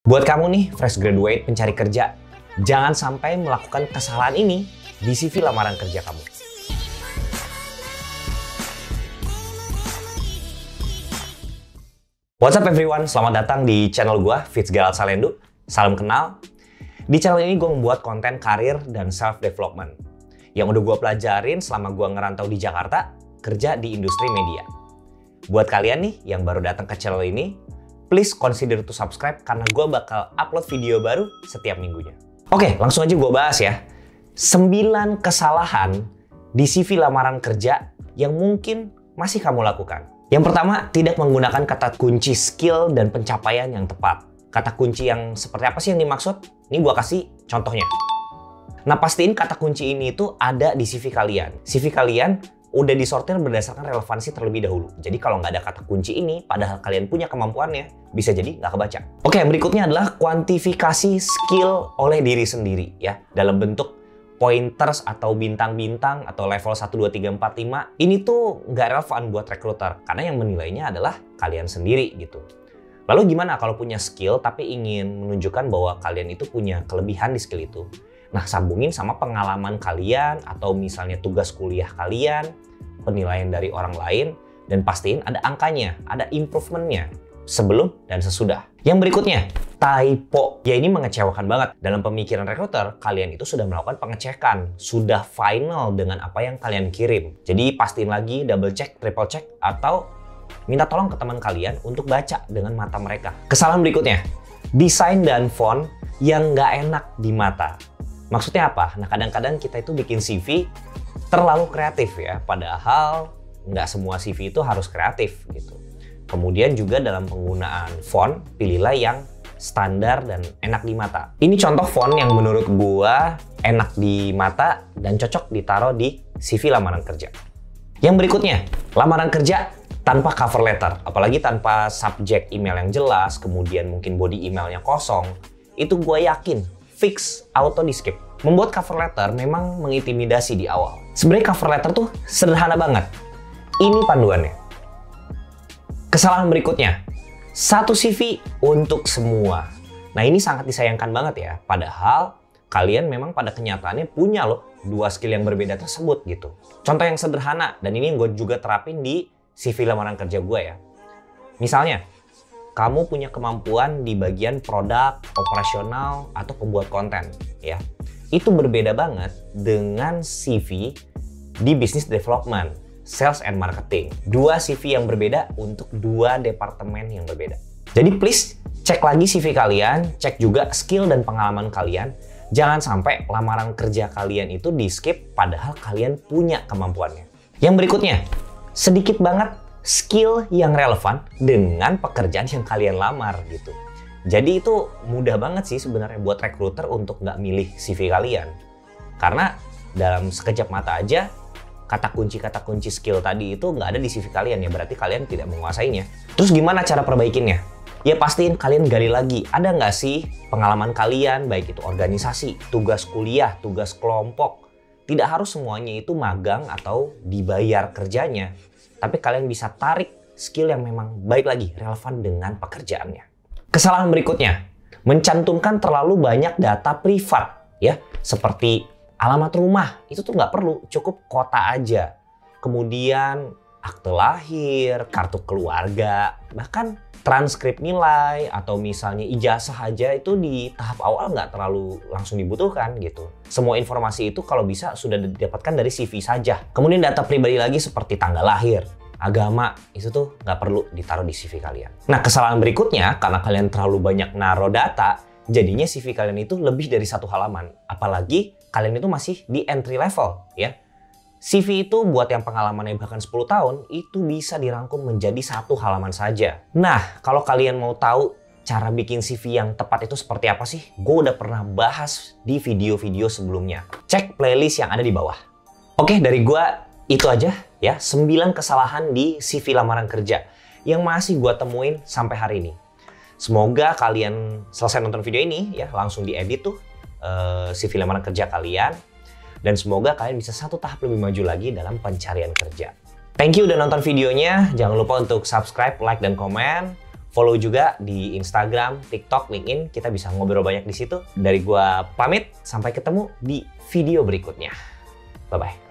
Buat kamu nih, fresh graduate pencari kerja, jangan sampai melakukan kesalahan ini di CV lamaran kerja kamu. What's up everyone, selamat datang di channel gua, Fitzgerald Salendu. Salam kenal. Di channel ini gue membuat konten karir dan self-development yang udah gue pelajarin selama gue ngerantau di Jakarta, kerja di industri media. Buat kalian nih yang baru datang ke channel ini, please consider to subscribe karena gue bakal upload video baru setiap minggunya. Oke, langsung aja gue bahas ya. 9 kesalahan di CV lamaran kerja yang mungkin masih kamu lakukan. Yang pertama, tidak menggunakan kata kunci skill dan pencapaian yang tepat. Kata kunci yang seperti apa sih yang dimaksud? Ini gue kasih contohnya. Nah, pastiin kata kunci ini itu ada di CV kalian. CV kalian udah disortir berdasarkan relevansi terlebih dahulu. Jadi kalau nggak ada kata kunci ini, padahal kalian punya kemampuannya, bisa jadi nggak kebaca. Oke, yang berikutnya adalah kuantifikasi skill oleh diri sendiri ya. Dalam bentuk pointers atau bintang-bintang atau level 1, 2, 3, 4, 5. Ini tuh nggak relevan buat recruiter, karena yang menilainya adalah kalian sendiri gitu. Lalu gimana kalau punya skill tapi ingin menunjukkan bahwa kalian itu punya kelebihan di skill itu? Nah, sambungin sama pengalaman kalian atau misalnya tugas kuliah kalian, penilaian dari orang lain, dan pastiin ada angkanya, ada improvementnya sebelum dan sesudah. Yang berikutnya, typo. Ya ini mengecewakan banget. Dalam pemikiran recruiter, kalian itu sudah melakukan pengecekan, sudah final dengan apa yang kalian kirim. Jadi pastiin lagi, double check, triple check, atau minta tolong ke teman kalian untuk baca dengan mata mereka. Kesalahan berikutnya, desain dan font yang nggak enak di mata. Maksudnya apa? Nah, kadang-kadang kita itu bikin CV terlalu kreatif ya, padahal nggak semua CV itu harus kreatif gitu. Kemudian juga dalam penggunaan font, pilihlah yang standar dan enak di mata. Ini contoh font yang menurut gua enak di mata dan cocok ditaruh di CV lamaran kerja. Yang berikutnya, lamaran kerja tanpa cover letter, apalagi tanpa subjek email yang jelas, kemudian mungkin body emailnya kosong, itu gua yakin fix auto di skip. Membuat cover letter memang mengintimidasi di awal. Sebenarnya cover letter tuh sederhana banget. Ini panduannya. Kesalahan berikutnya, satu CV untuk semua. Nah, ini sangat disayangkan banget ya. Padahal kalian memang pada kenyataannya punya loh 2 skill yang berbeda tersebut gitu. Contoh yang sederhana, dan ini gue juga terapin di CV lamaran kerja gue ya. Misalnya, kamu punya kemampuan di bagian produk, operasional, atau pembuat konten ya. Itu berbeda banget dengan CV di business development, sales and marketing. 2 CV yang berbeda untuk 2 departemen yang berbeda. Jadi please cek lagi CV kalian, cek juga skill dan pengalaman kalian. Jangan sampai lamaran kerja kalian itu di skip padahal kalian punya kemampuannya. Yang berikutnya, sedikit banget skill yang relevan dengan pekerjaan yang kalian lamar gitu. Jadi itu mudah banget sih sebenarnya buat recruiter untuk nggak milih CV kalian. Karena dalam sekejap mata aja, kata kunci skill tadi itu nggak ada di CV kalian ya, berarti kalian tidak menguasainya. Terus gimana cara perbaikinnya? Ya pastiin kalian gali lagi, ada nggak sih pengalaman kalian, baik itu organisasi, tugas kuliah, tugas kelompok. Tidak harus semuanya itu magang atau dibayar kerjanya. Tapi kalian bisa tarik skill yang memang baik lagi, relevan dengan pekerjaannya. Kesalahan berikutnya, mencantumkan terlalu banyak data privat ya, seperti alamat rumah, itu tuh nggak perlu, cukup kota aja. Kemudian akte lahir, kartu keluarga, bahkan transkrip nilai, atau misalnya ijazah aja itu di tahap awal nggak terlalu langsung dibutuhkan gitu. Semua informasi itu kalau bisa sudah didapatkan dari CV saja. Kemudian data pribadi lagi seperti tanggal lahir, agama, itu tuh nggak perlu ditaruh di CV kalian. Nah, kesalahan berikutnya, karena kalian terlalu banyak naruh data, jadinya CV kalian itu lebih dari 1 halaman. Apalagi kalian itu masih di entry level ya. CV itu buat yang pengalamannya bahkan 10 tahun, itu bisa dirangkum menjadi 1 halaman saja. Nah, kalau kalian mau tahu cara bikin CV yang tepat itu seperti apa sih? Gue udah pernah bahas di video-video sebelumnya. Cek playlist yang ada di bawah. Oke, dari gue itu aja ya, 9 kesalahan di CV lamaran kerja yang masih gue temuin sampai hari ini. Semoga kalian selesai nonton video ini ya, langsung diedit tuh CV lamaran kerja kalian. Dan semoga kalian bisa 1 tahap lebih maju lagi dalam pencarian kerja. Thank you udah nonton videonya. Jangan lupa untuk subscribe, like, dan komen. Follow juga di Instagram, TikTok, LinkedIn. Kita bisa ngobrol banyak di situ. Dari gua pamit, sampai ketemu di video berikutnya. Bye-bye.